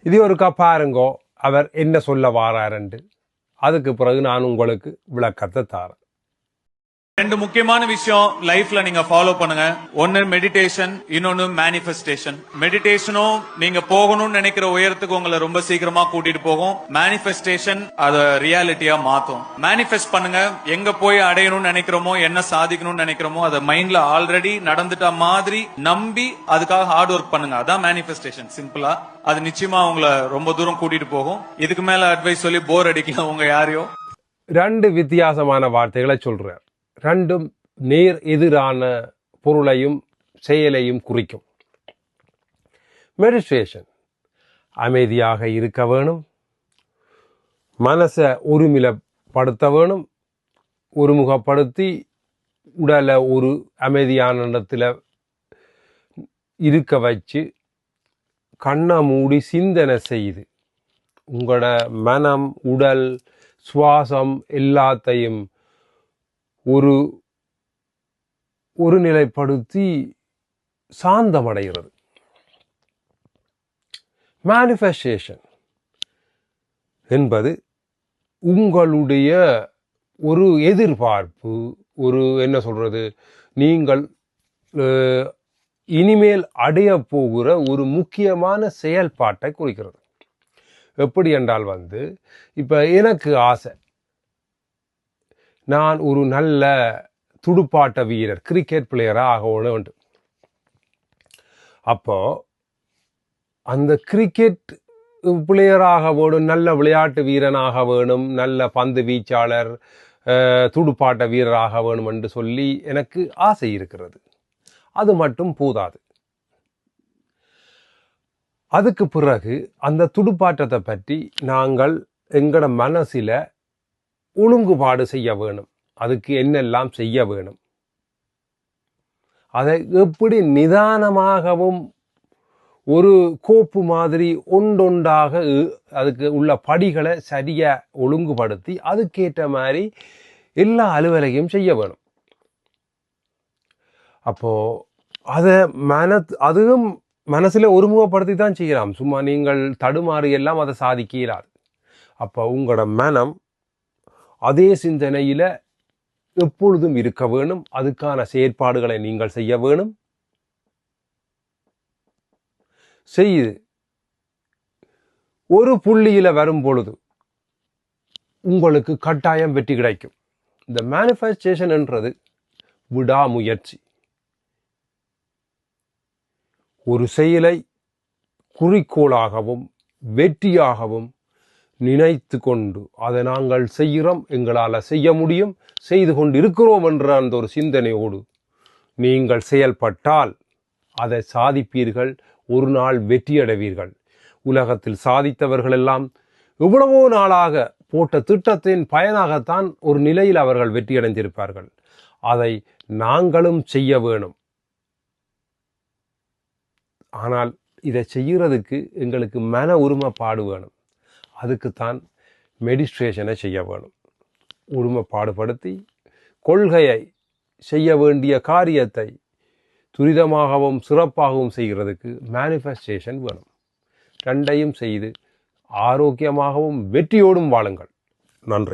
இது ஒருக்கா பாருங்கோ அவர் என்ன சொல்ல வாராருண்டு. அதுக்கு பிறகு நான் உங்களுக்கு விளக்கத்தை தாரேன். ரெண்டு முக்கியமான விஷயம் லைஃப்ல நீங்க ஃபாலோ பண்ணுங்க. ஒன்னு மெடிடேஷன், இன்னொன்னு மேனிஃபெஸ்டேஷன். மெடிடேஷனும் நீங்க போகணும்னு நினைக்கிற உயரத்துக்கு உங்களை ரொம்ப சீக்கிரமா கூட்டிட்டு போகும். மேனிஃபெஸ்டேஷன் அத ரியாலிட்டியா மாத்தும். மேனிஃபெஸ்ட் பண்ணுங்க. எங்க போய் அடையணும்னு நினைக்கிறோமோ, என்ன சாதிக்கணும்னு நினைக்கிறோமோ அதை மைண்ட்ல ஆல்ரெடி நடந்துட்ட மாதிரி நம்பி அதுக்காக ஹார்ட் ஒர்க் பண்ணுங்க. அதான் மேனிஃபெஸ்டேஷன். சிம்பிளா அது நிச்சயமா உங்களை ரொம்ப தூரம் கூட்டிட்டு போகும். இதுக்கு மேல அட்வைஸ் சொல்லி போர் அடிக்கலாம் உங்க யாரையோ. ரெண்டு வித்தியாசமான வார்த்தைகளை சொல்றார். ரெண்டும் நேர் எதிரான பொருளையும் செயலையும் குறிக்கும். மெடிடேஷன் அமைதியாக இருக்க வேணும், மனசை ஒருநிலைப்படுத்த வேணும், ஒருமுகப்படுத்தி உடலை ஒரு அமைதியான இடத்துல இருக்க வச்சு கண்ணை மூடி சிந்தனை செய்து உங்களோட மனம், உடல், சுவாசம் எல்லாத்தையும் ஒரு நிலைப்படுத்தி சாந்தமடைகிறது. மேனிஃபெஸ்டேஷன் என்பது உங்களுடைய ஒரு எதிர்பார்ப்பு, ஒரு என்ன சொல்றது, நீங்கள் இனிமேல் அடைய போகிற ஒரு முக்கியமான செயல்பாட்டை குறிக்கிறது. எப்படி என்றால் இப்ப எனக்கு ஆசை, நான் ஒரு நல்ல துடுப்பாட்ட வீரர், கிரிக்கெட் பிளேயராக ஆக வேண்டும். அப்போ அந்த கிரிக்கெட் பிளேயராக வேணும், நல்ல விளையாட்டு வீரனாக வேணும், நல்ல பந்து வீச்சாளர், துடுப்பாட்ட வீரராக வேணும் என்று சொல்லி எனக்கு ஆசை இருக்கிறது. அது மட்டும் போதாது. அதுக்கு பிறகு அந்த துடுப்பாட்டத்தை பற்றி நாங்கள் எங்களோட மனசில ஒழுங்குபாடு செய்ய வேணும். அதுக்கு என்னெல்லாம் செய்ய வேணும், அதை எப்படி நிதானமாகவும் ஒரு கோப்பு மாதிரி ஒன்றொன்றாக அதுக்கு உள்ள படிகளை சரியா ஒழுங்குபடுத்தி அதுக்கேற்ற மாதிரி எல்லா அலுவலையும் செய்ய வேணும். அப்போ அதை அதுவும் மனசுல ஒருமுகப்படுத்தி தான் செய்யலாம். சும்மா நீங்கள் தடுமாறி எல்லாம் அதை சாதிக்க இயலாது. அப்போ உங்களோட மனம் அதே சிந்தனையில எப்பொழுதும் இருக்க வேணும். அதுக்கான செயற்பாடுகளை நீங்கள் செய்ய வேணும். செய்து ஒரு புள்ளியில வரும் பொழுது உங்களுக்கு கட்டாயம் வெற்றி கிடைக்கும். இந்த மேனிஃபெஸ்டேஷன் என்றது விடாமுயற்சி. ஒரு செயலை குறிக்கோளாகவும் வெற்றியாகவும் நினைத்து கொண்டு அதை நாங்கள் செய்கிறோம், எங்களால் செய்ய முடியும், செய்து கொண்டு இருக்கிறோம் என்ற அந்த ஒரு சிந்தனையோடு நீங்கள் செயல்பட்டால் அதை சாதிப்பீர்கள். ஒரு நாள் வெற்றியடைவீர்கள். உலகத்தில் சாதித்தவர்கள் எல்லாம் எவ்வளவோ நாளாக போட்ட திட்டத்தின் பயனாகத்தான் ஒரு நிலையில் அவர்கள் வெற்றியடைந்திருப்பார்கள். அதை நாங்களும் செய்ய வேணும். ஆனால் இதை செய்கிறதுக்கு எங்களுக்கு மன உரிமைப்பாடு வேணும். அதுக்குத்தான் மெடிடேஷனை செய்ய வேணும். ஒருமைப்பாடுபடுத்தி கொள்கையை, செய்ய வேண்டிய காரியத்தை துரிதமாகவும் சிறப்பாகவும் செய்கிறதுக்கு மேனிஃபெஸ்டேஷன் வேணும். ரெண்டையும் செய்து ஆரோக்கியமாகவும் வெற்றியோடும் வாழுங்கள். நன்றி.